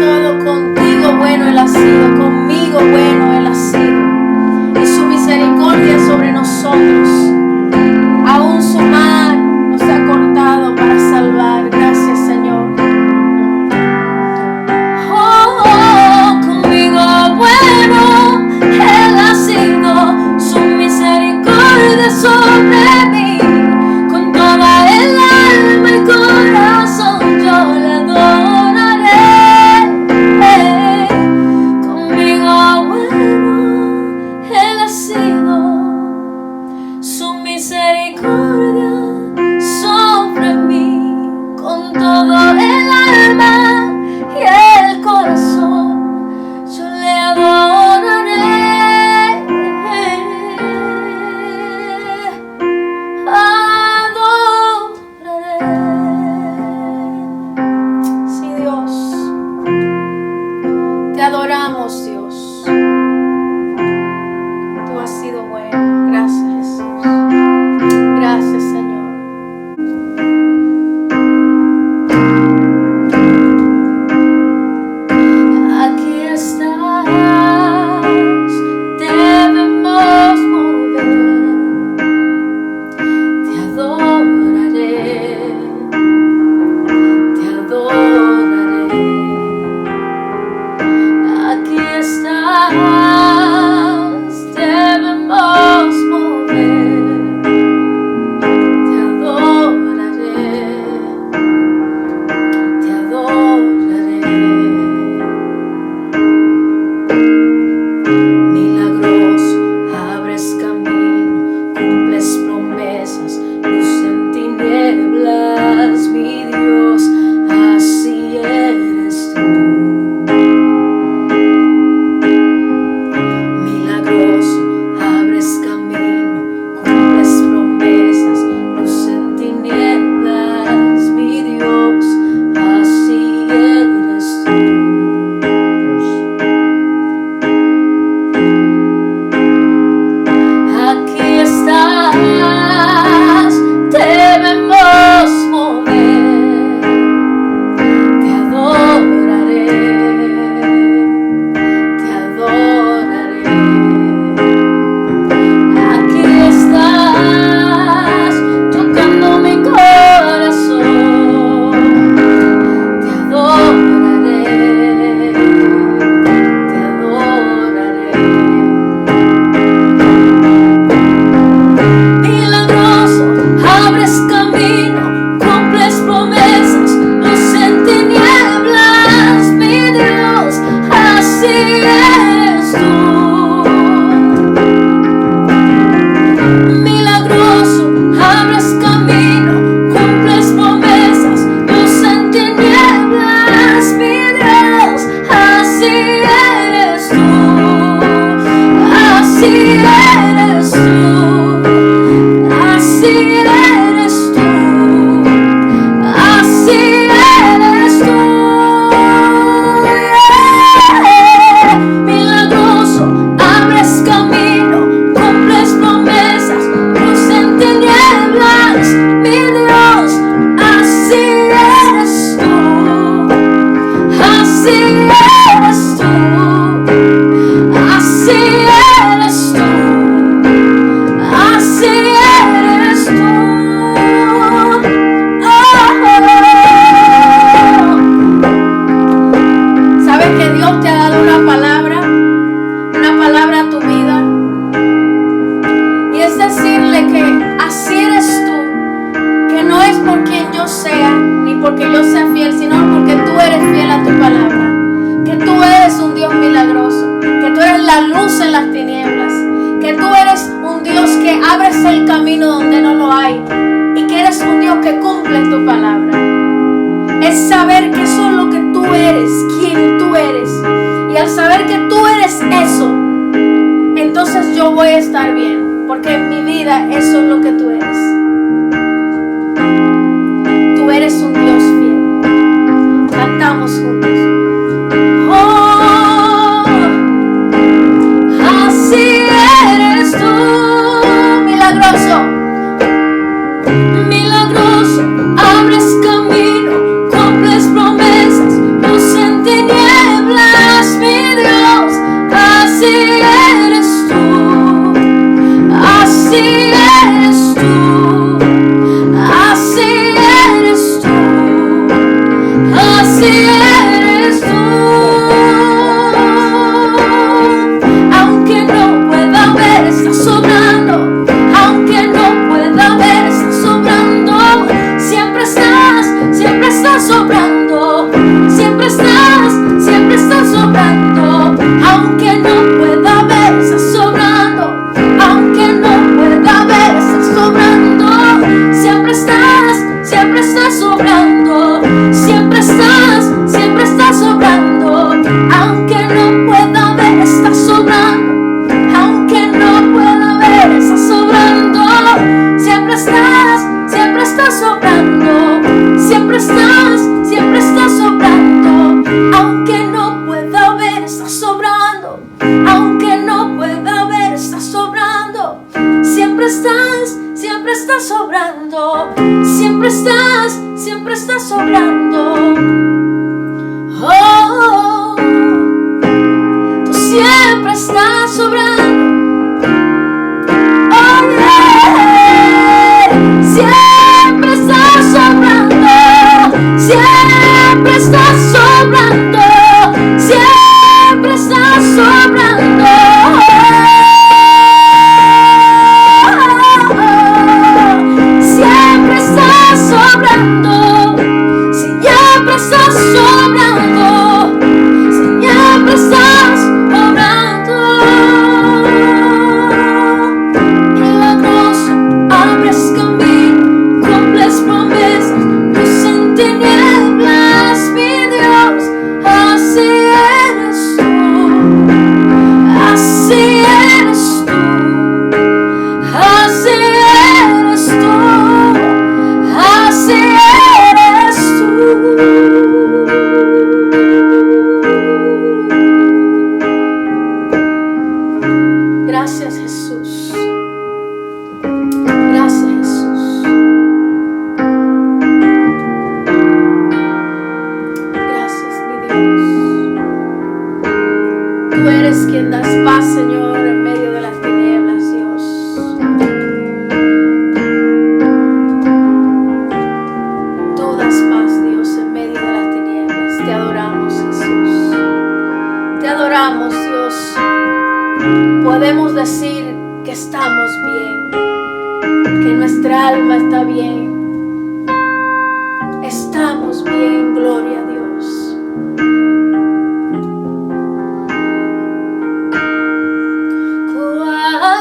todo, contigo bueno Él ha sido, conmigo bueno Él ha sido. Y su misericordia sobre nosotros, aún su mano nos ha cortado para salvar. Gracias, Señor. Oh, conmigo bueno Él ha sido, su misericordia sobre mí. Con toda el alma y corazón yo le adoraré. Conmigo bueno Él ha sido, su misericordia sobre mí. Con todo el alma y el corazón yo le adoraré. Sí, Dios, te adoramos, Dios. Tú has sido bueno. Gracias, Jesús. Gracias, Señor. Aquí estás, debemos mover. Te adoraré, te adoraré. Aquí estás, debemos mover. Te adoraré, te adoraré. Milagroso, abres camino, cumples promesas, luz en tinieblas, mi Dios, así eres tú. Milagroso, abres camino, cumples promesas, luz en tinieblas, mi Dios, así eres tú. Aquí estás, debemos mover. Te adoraré, te adoraré. Aquí estás, tocando mi corazón. Te adoraré, te adoraré. Milagroso, abres camino, cumples promesas, luz en tinieblas, mi Dios, así eres tú. Milagroso, abres camino, cumples promesas, luz en tinieblas, mi Dios, así eres tú. Así eres tú. Así eres tú, así eres tú. Milagroso, abres camino, cumples promesas, luz en tinieblas, mi Dios, así eres tú, así eres tú, así eres tú. Así eres tú. ¿Sabes que Dios te ha dado una palabra a tu vida? Y es decirle que así eres tú, que no es por quien yo sea, ni porque yo sea fiel, sino porque tú eres fiel a tu palabra. Que tú eres un Dios milagroso, que tú eres la luz en las tinieblas, que tú eres un Dios que abres el camino donde no lo hay y que eres un Dios que cumple tu palabra. Es saber que eso es lo que tú eres, quien tú eres. Y al saber que tú eres eso, entonces yo voy a estar bien, porque en mi vida eso es lo que tú eres. Tú eres un Dios fiel. Cantamos juntos. Oh, así eres tú, milagroso, milagroso, abres camino, cumples promesas, luz en tinieblas. obrando, siempre estás obrando. Oh, tú siempre estás obrando. Oh, yeah. Siempre estás obrando, siempre estás obrando, siempre estás obrando. Siempre estás sobrando, siempre estás sobrando, siempre estás obrando. Milagroso, abres camino, cumples promesas, luz en tinieblas, mi Dios, así eres tú, así eres tú, así eres tú. Así eres tú. Gracias, Jesús. Gracias, Jesús. Gracias, mi Dios. Tú eres quien das paz, Señor, en medio de las tinieblas, Dios. Dios, podemos decir que estamos bien, que nuestra alma está bien. Estamos bien, gloria a Dios.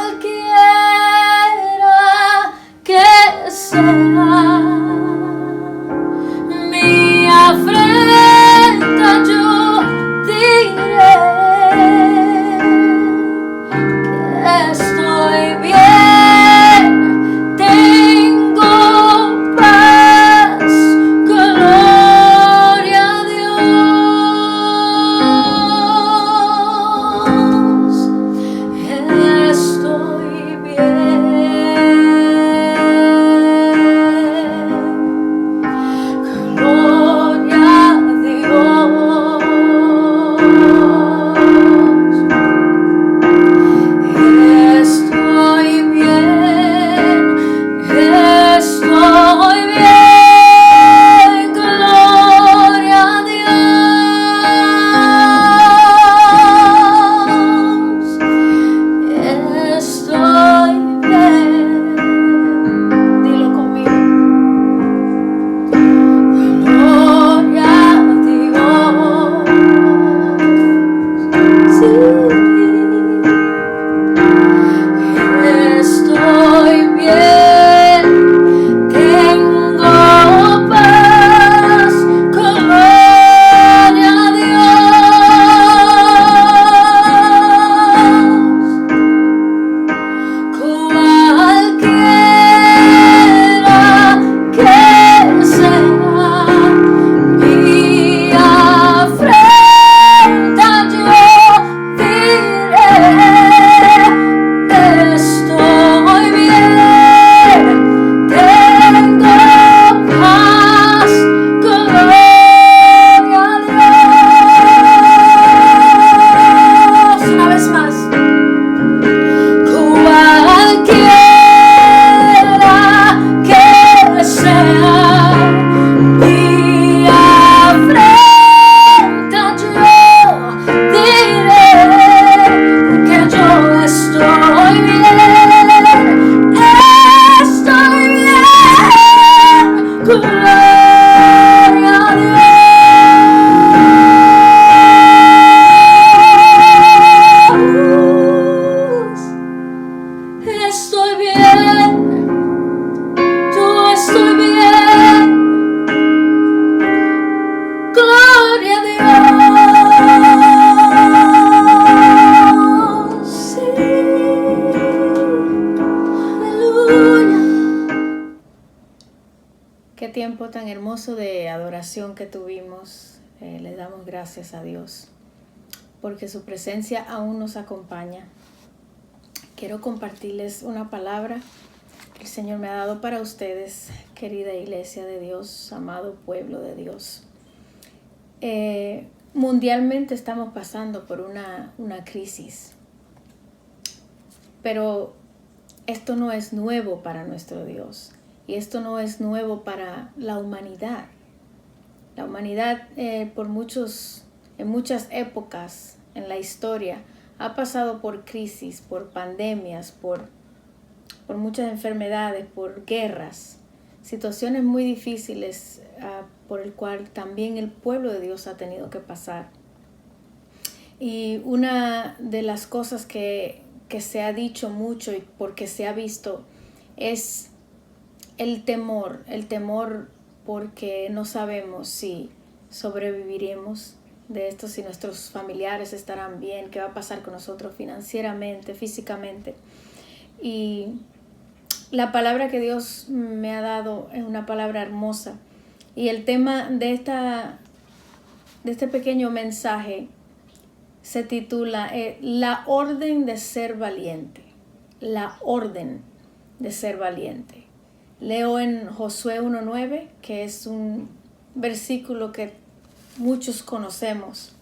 Cualquiera que sea mi afrenta, yo diré que estoy bien, tengo paz, gloria a Dios, estoy bien, gloria a Dios, estoy bien, gloria a Dios, estoy bien, dilo conmigo, gloria a Dios, sí. Estoy bien, tengo paz, gloria a Dios. Cualquiera que sea mi afrenta, yo diré estoy bien, tengo paz, gloria a Dios. Una vez más. Cualquiera que sea mi afrenta, yo diré que yo estoy bien, gloria a Dios. Estoy bien, yo estoy bien, gloria a Dios, sí, aleluya. Qué tiempo tan hermoso de adoración que tuvimos. Le damos gracias a Dios porque su presencia aún nos acompaña. Quiero compartirles una palabra el Señor me ha dado para ustedes, querida iglesia de Dios, amado pueblo de Dios. Mundialmente estamos pasando por una crisis, pero esto no es nuevo para nuestro Dios y esto no es nuevo para la humanidad. La humanidad en muchas épocas en la historia ha pasado por crisis, por pandemias, por muchas enfermedades, por guerras, situaciones muy difíciles por el cual también el pueblo de Dios ha tenido que pasar. Y una de las cosas que se ha dicho mucho y porque se ha visto es el temor porque no sabemos si sobreviviremos de esto, si nuestros familiares estarán bien, qué va a pasar con nosotros financieramente, físicamente. Y la palabra que Dios me ha dado es una palabra hermosa. Y el tema de este pequeño mensaje se titula La orden de ser valiente. La orden de ser valiente. Leo en Josué 1:9, que es un versículo que muchos conocemos.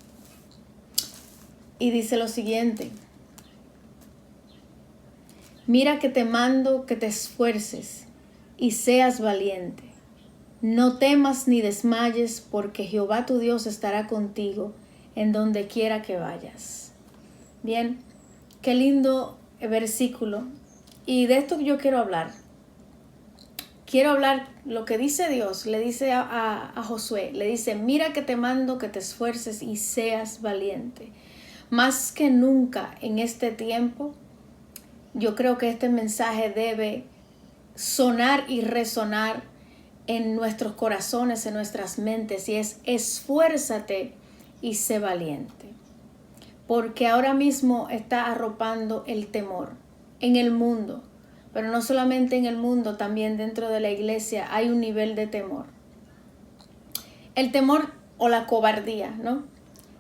Y dice lo siguiente: Mira que te mando que te esfuerces y seas valiente. No temas ni desmayes, porque Jehová tu Dios estará contigo en donde quiera que vayas. Bien, qué lindo versículo. Y de esto yo quiero hablar. Quiero hablar lo que dice Dios, le dice a Josué, le dice: mira que te mando que te esfuerces y seas valiente. Más que nunca en este tiempo, yo creo que este mensaje debe sonar y resonar en nuestros corazones, en nuestras mentes, y es: esfuérzate y sé valiente. Porque ahora mismo está arropando el temor en el mundo, pero no solamente en el mundo, también dentro de la iglesia hay un nivel de temor. El temor o la cobardía, ¿no?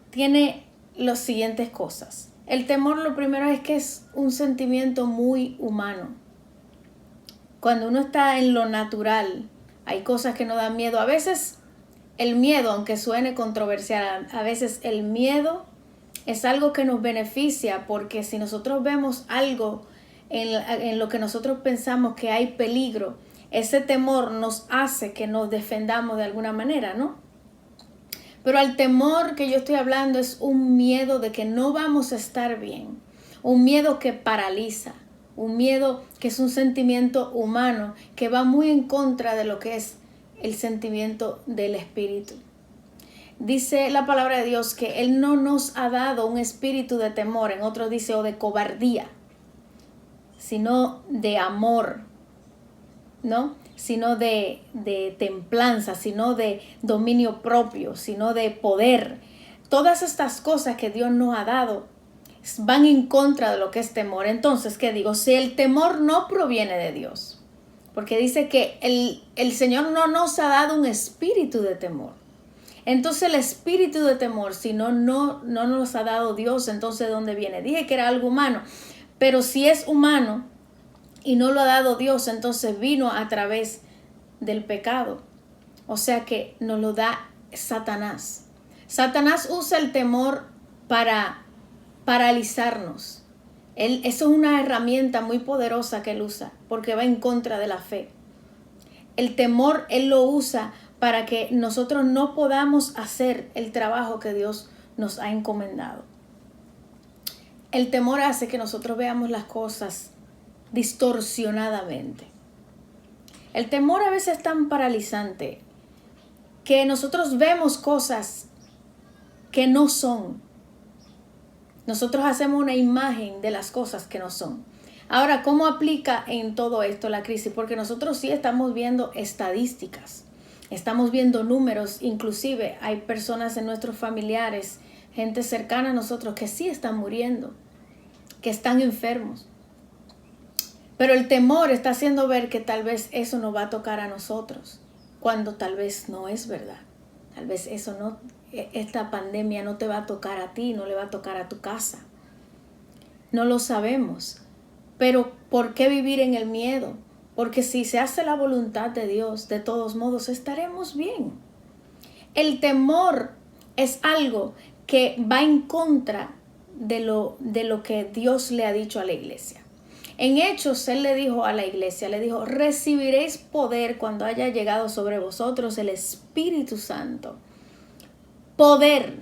Tiene las siguientes cosas. El temor, lo primero es que es un sentimiento muy humano. Cuando uno está en lo natural, hay cosas que nos dan miedo. A veces el miedo, aunque suene controversial, a veces el miedo es algo que nos beneficia, porque si nosotros vemos algo en lo que nosotros pensamos que hay peligro, ese temor nos hace que nos defendamos de alguna manera, ¿no? Pero el temor que yo estoy hablando es un miedo de que no vamos a estar bien, un miedo que paraliza, un miedo que es un sentimiento humano que va muy en contra de lo que es el sentimiento del espíritu. Dice la palabra de Dios que Él no nos ha dado un espíritu de temor, en otros dice, o de cobardía, sino de amor, ¿no? Sino de templanza, sino de dominio propio, sino de poder. Todas estas cosas que Dios nos ha dado van en contra de lo que es temor. Entonces, ¿qué digo? Si el temor no proviene de Dios, porque dice que el Señor no nos ha dado un espíritu de temor. Entonces el espíritu de temor, si no nos ha dado Dios, entonces ¿de dónde viene? Dije que era algo humano, pero si es humano y no lo ha dado Dios, entonces vino a través del pecado. O sea que nos lo da Satanás. Satanás usa el temor para paralizarnos. Eso es una herramienta muy poderosa que él usa, porque va en contra de la fe. El temor él lo usa para que nosotros no podamos hacer el trabajo que Dios nos ha encomendado. El temor hace que nosotros veamos las cosas distorsionadamente. El temor a veces es tan paralizante que nosotros vemos cosas que no son. Nosotros hacemos una imagen de las cosas que no son. Ahora, ¿cómo aplica en todo esto la crisis? Porque nosotros sí estamos viendo estadísticas, estamos viendo números, inclusive hay personas en nuestros familiares, gente cercana a nosotros que sí están muriendo, que están enfermos. Pero el temor está haciendo ver que tal vez eso nos va a tocar a nosotros, cuando tal vez no es verdad. Tal vez esta pandemia no te va a tocar a ti, no le va a tocar a tu casa. No lo sabemos. Pero ¿por qué vivir en el miedo? porque si se hace la voluntad de Dios, de todos modos estaremos bien. El temor es algo que va en contra de lo que Dios le ha dicho a la iglesia. En Hechos, Él le dijo a la iglesia, le dijo, recibiréis poder cuando haya llegado sobre vosotros el Espíritu Santo. Poder.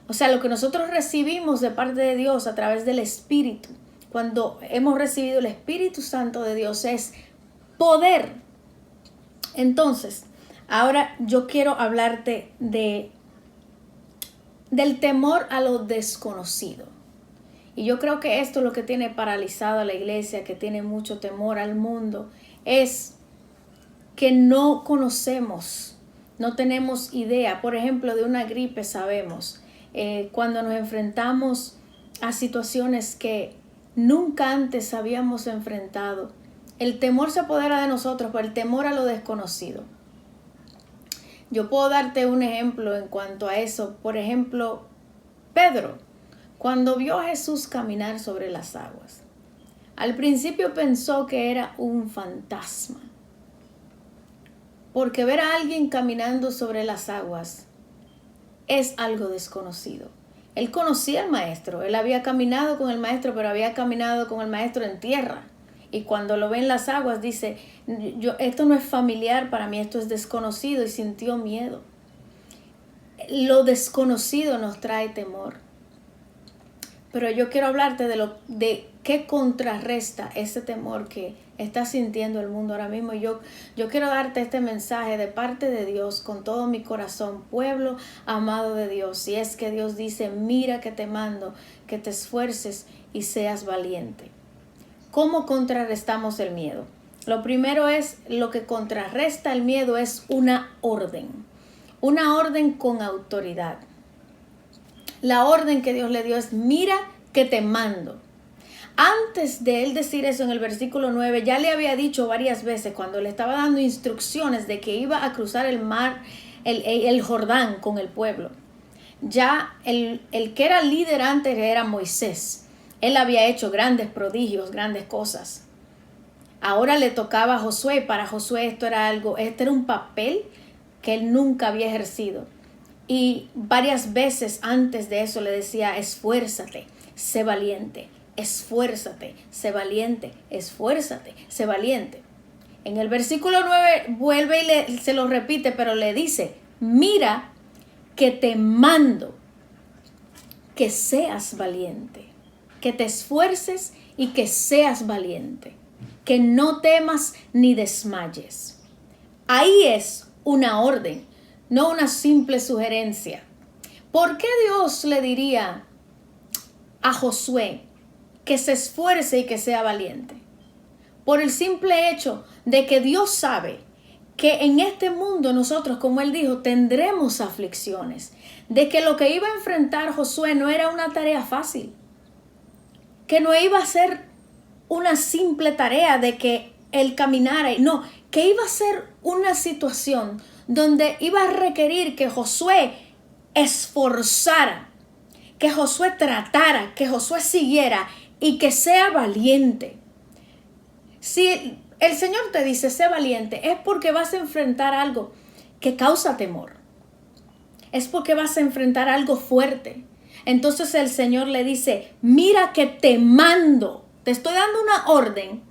O sea, lo que nosotros recibimos de parte de Dios a través del Espíritu, cuando hemos recibido el Espíritu Santo de Dios, es poder. Entonces, ahora yo quiero hablarte del temor a lo desconocido. Y yo creo que esto es lo que tiene paralizado a la iglesia, que tiene mucho temor al mundo, es que no conocemos, no tenemos idea. Por ejemplo, de una gripe sabemos, cuando nos enfrentamos a situaciones que nunca antes habíamos enfrentado, el temor se apodera de nosotros por el temor a lo desconocido. Yo puedo darte un ejemplo en cuanto a eso. Por ejemplo, Pedro, cuando vio a Jesús caminar sobre las aguas, al principio pensó que era un fantasma. Porque ver a alguien caminando sobre las aguas es algo desconocido. Él conocía al maestro, él había caminado con el maestro, pero había caminado con el maestro en tierra. Y cuando lo ve en las aguas dice, esto no es familiar para mí, esto es desconocido, y sintió miedo. Lo desconocido nos trae temor. Pero yo quiero hablarte de qué contrarresta ese temor que está sintiendo el mundo ahora mismo. Yo quiero darte este mensaje de parte de Dios con todo mi corazón, pueblo amado de Dios. Y es que Dios dice, mira que te mando, que te esfuerces y seas valiente. ¿Cómo contrarrestamos el miedo? Lo primero es, lo que contrarresta el miedo es una orden con autoridad. La orden que Dios le dio es, mira que te mando. Antes de él decir eso en el versículo 9, ya le había dicho varias veces cuando le estaba dando instrucciones de que iba a cruzar el mar, el Jordán con el pueblo. Ya el que era líder antes era Moisés. Él había hecho grandes prodigios, grandes cosas. Ahora le tocaba a Josué. Para Josué este era un papel que él nunca había ejercido. Y varias veces antes de eso le decía, esfuérzate, sé valiente, esfuérzate, sé valiente, esfuérzate, sé valiente. En el versículo 9 vuelve y se lo repite, pero le dice, mira que te mando que seas valiente, que te esfuerces y que seas valiente, que no temas ni desmayes. Ahí es una orden, no una simple sugerencia. ¿Por qué Dios le diría a Josué que se esfuerce y que sea valiente? Por el simple hecho de que Dios sabe que en este mundo nosotros, como Él dijo, tendremos aflicciones. De que lo que iba a enfrentar Josué no era una tarea fácil. Que no iba a ser una simple tarea de que Él caminara. No, que iba a ser una situación donde iba a requerir que Josué esforzara, que Josué tratara, que Josué siguiera y que sea valiente. Si el Señor te dice, sé valiente, es porque vas a enfrentar algo que causa temor. Es porque vas a enfrentar algo fuerte. Entonces el Señor le dice, mira que te mando, te estoy dando una orden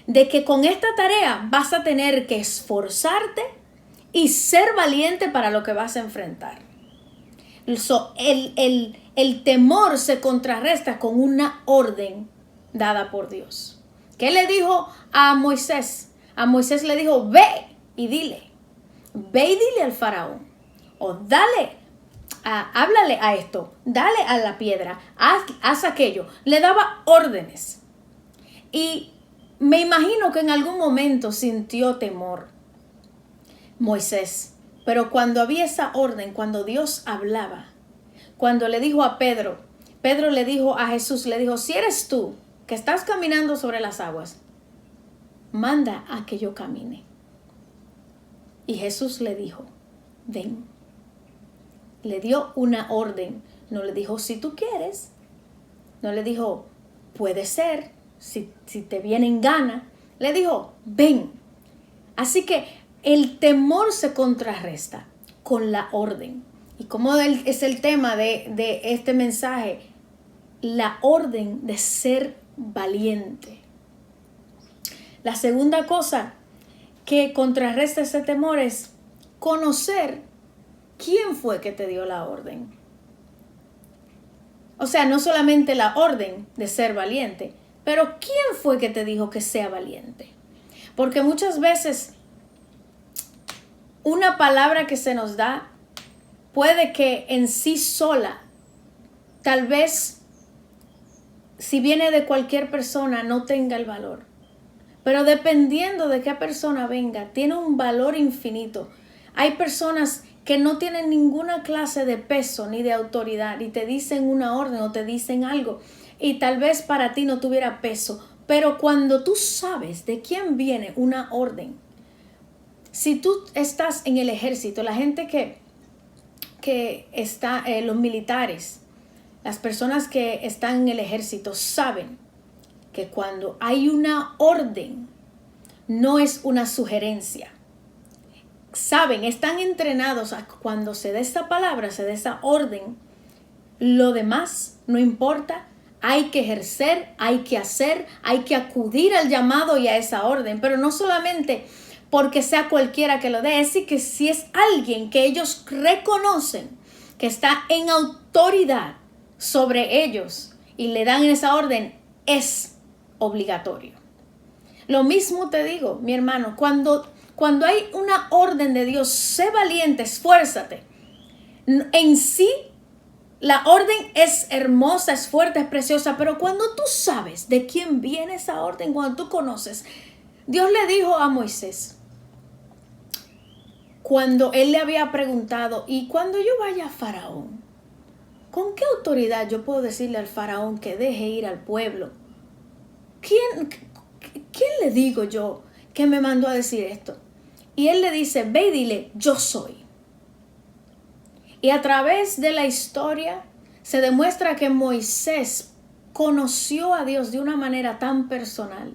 de que con esta tarea vas a tener que esforzarte y ser valiente para lo que vas a enfrentar. El temor se contrarresta con una orden dada por Dios. ¿Qué le dijo a Moisés? A Moisés le dijo, ve y dile al faraón, o háblale a esto, dale a la piedra, haz aquello. Le daba órdenes. Y me imagino que en algún momento sintió temor Moisés, pero cuando había esa orden, cuando Dios hablaba, cuando le dijo a Pedro le dijo a Jesús, le dijo, si eres tú que estás caminando sobre las aguas, manda a que yo camine. Y Jesús le dijo, ven. Le dio una orden, no le dijo, si tú quieres, no le dijo, puede ser, si te viene en gana. Le dijo, ven. Así que el temor se contrarresta con la orden. Y como es el tema de este mensaje, la orden de ser valiente. La segunda cosa que contrarresta ese temor es conocer quién fue que te dio la orden. O sea, no solamente la orden de ser valiente, pero quién fue que te dijo que sea valiente. Porque muchas veces una palabra que se nos da puede que en sí sola, tal vez si viene de cualquier persona no tenga el valor. Pero dependiendo de qué persona venga, tiene un valor infinito. Hay personas que no tienen ninguna clase de peso ni de autoridad y te dicen una orden o te dicen algo y tal vez para ti no tuviera peso. Pero cuando tú sabes de quién viene una orden, si tú estás en el ejército, la gente que está, los militares, las personas que están en el ejército saben que cuando hay una orden, no es una sugerencia. Saben, están entrenados a cuando se dé esa palabra, se dé esa orden, lo demás no importa. Hay que ejercer, hay que hacer, hay que acudir al llamado y a esa orden, pero no solamente porque sea cualquiera que lo dé, es decir, que si es alguien que ellos reconocen que está en autoridad sobre ellos y le dan esa orden, es obligatorio. Lo mismo te digo, mi hermano, cuando hay una orden de Dios, sé valiente, esfuérzate. En sí, la orden es hermosa, es fuerte, es preciosa, pero cuando tú sabes de quién viene esa orden, cuando tú conoces, Dios le dijo a Moisés, cuando él le había preguntado, y cuando yo vaya a Faraón, ¿con qué autoridad yo puedo decirle al Faraón que deje ir al pueblo? ¿Quién le digo yo que me mandó a decir esto? Y él le dice, ve y dile, yo soy. Y a través de la historia se demuestra que Moisés conoció a Dios de una manera tan personal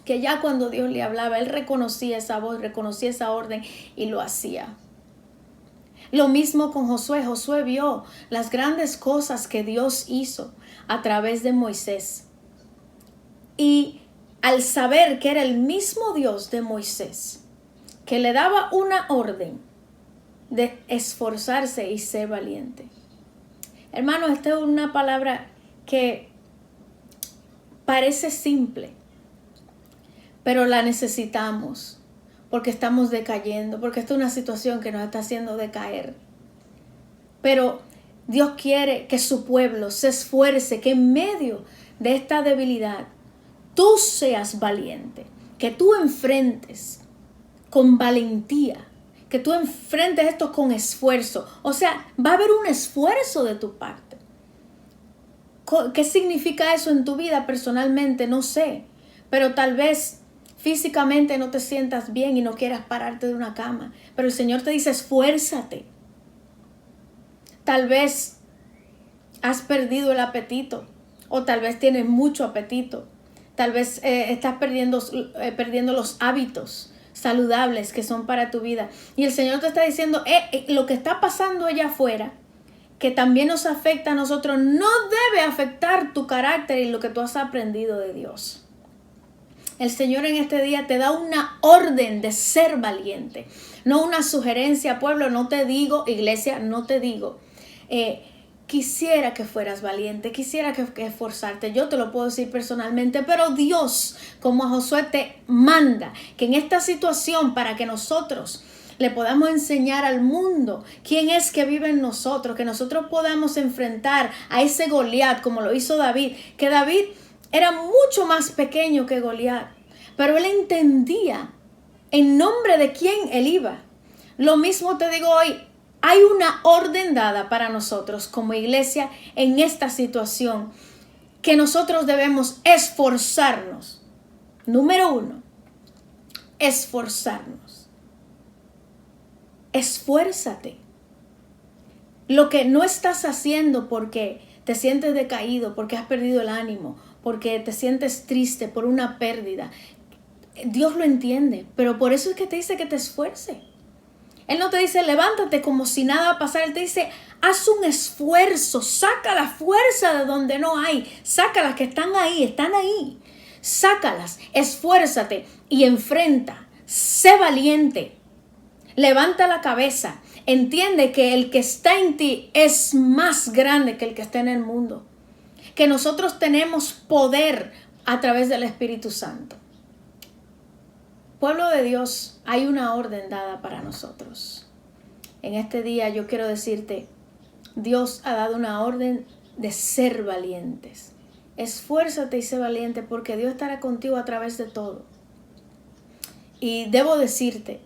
que ya cuando Dios le hablaba, él reconocía esa voz, reconocía esa orden y lo hacía. Lo mismo con Josué. Josué vio las grandes cosas que Dios hizo a través de Moisés. Y al saber que era el mismo Dios de Moisés, que le daba una orden de esforzarse y ser valiente. Hermano, esta es una palabra que parece simple, pero la necesitamos porque estamos decayendo, porque esta es una situación que nos está haciendo decaer. Pero Dios quiere que su pueblo se esfuerce, que en medio de esta debilidad tú seas valiente, que tú enfrentes con valentía, que tú enfrentes esto con esfuerzo. O sea, va a haber un esfuerzo de tu parte. ¿Qué significa eso en tu vida personalmente? No sé, pero tal vez físicamente no te sientas bien y no quieras pararte de una cama, pero el Señor te dice, esfuérzate. Tal vez has perdido el apetito o tal vez tienes mucho apetito. Tal vez estás perdiendo los hábitos saludables que son para tu vida. Y el Señor te está diciendo, lo que está pasando allá afuera, que también nos afecta a nosotros, no debe afectar tu carácter y lo que tú has aprendido de Dios. El Señor en este día te da una orden de ser valiente, no una sugerencia, pueblo, no te digo, iglesia, no te digo. Quisiera que fueras valiente, quisiera que esforzarte. Yo te lo puedo decir personalmente, pero Dios, como a Josué, te manda que en esta situación, para que nosotros le podamos enseñar al mundo quién es que vive en nosotros, que nosotros podamos enfrentar a ese Goliat como lo hizo David, que David era mucho más pequeño que Goliat, pero él entendía en nombre de quién él iba. Lo mismo te digo hoy. Hay una orden dada para nosotros como iglesia en esta situación que nosotros debemos esforzarnos. Número 1, esforzarnos. Esfuérzate. Lo que no estás haciendo porque te sientes decaído, porque has perdido el ánimo, porque te sientes triste por una pérdida, Dios lo entiende, pero por eso es que te dice que te esfuerce. Él no te dice levántate como si nada va a pasar. Él te dice haz un esfuerzo, saca la fuerza de donde no hay. Sácalas que están ahí. Sácalas, esfuérzate y enfrenta. Sé valiente. Levanta la cabeza. Entiende que el que está en ti es más grande que el que está en el mundo. Que nosotros tenemos poder a través del Espíritu Santo. Pueblo de Dios, hay una orden dada para nosotros. En este día yo quiero decirte, Dios ha dado una orden de ser valientes. Esfuérzate y sé valiente porque Dios estará contigo a través de todo. Y debo decirte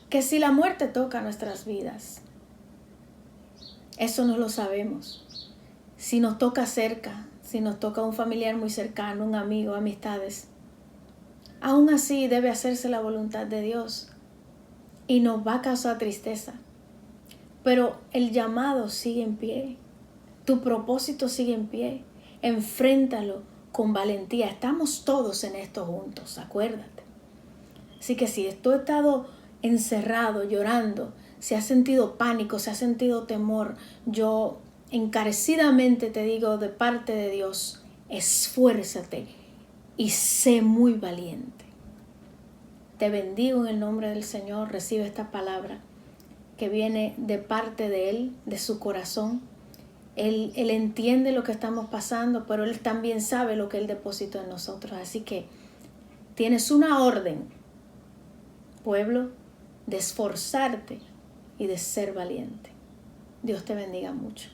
que si la muerte toca nuestras vidas, eso no lo sabemos. Si nos toca cerca, si nos toca un familiar muy cercano, un amigo, amistades, aún así debe hacerse la voluntad de Dios y nos va a causar tristeza. Pero el llamado sigue en pie, tu propósito sigue en pie, enfréntalo con valentía. Estamos todos en esto juntos, acuérdate. Así que si tú has estado encerrado, llorando, si has sentido pánico, si has sentido temor, yo encarecidamente te digo de parte de Dios, esfuérzate y sé muy valiente. Te bendigo en el nombre del Señor. Recibe esta palabra que viene de parte de Él, de su corazón. Él entiende lo que estamos pasando, pero Él también sabe lo que Él depositó en nosotros. Así que tienes una orden, pueblo, de esforzarte y de ser valiente. Dios te bendiga mucho.